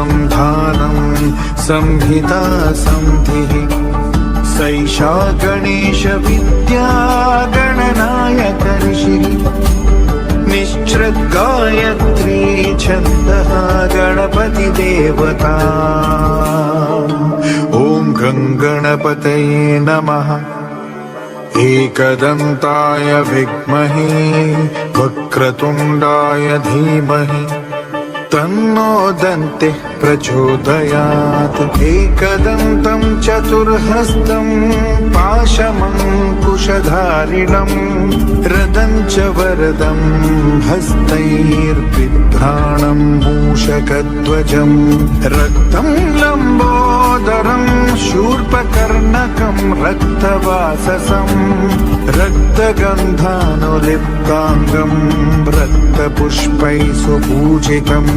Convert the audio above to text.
संधानं संहिता संधिः सैषा गणेशविद्या गणनायकर्षिः निश्चृद्गायत्री छन्दः गणपतिदेवता ॐ गङ्गणपतये नमः। एकदन्ताय विद्महे वक्रतुण्डाय धीमहि तन्नो दन्तिः प्रचोदयात्। एकदन्तं चतुर्हस्तं पाशमङ्कुशधारिणं रदं च वरदं हस्तैर्बिभ्राणं मूषकध्वजं रक्तं लम्बोदरं शूर्पकर्णकं रक्तवाससं रक्तगन्धानुलिप्ताङ्गं रक्तपुष्पैः सुपूजितम्।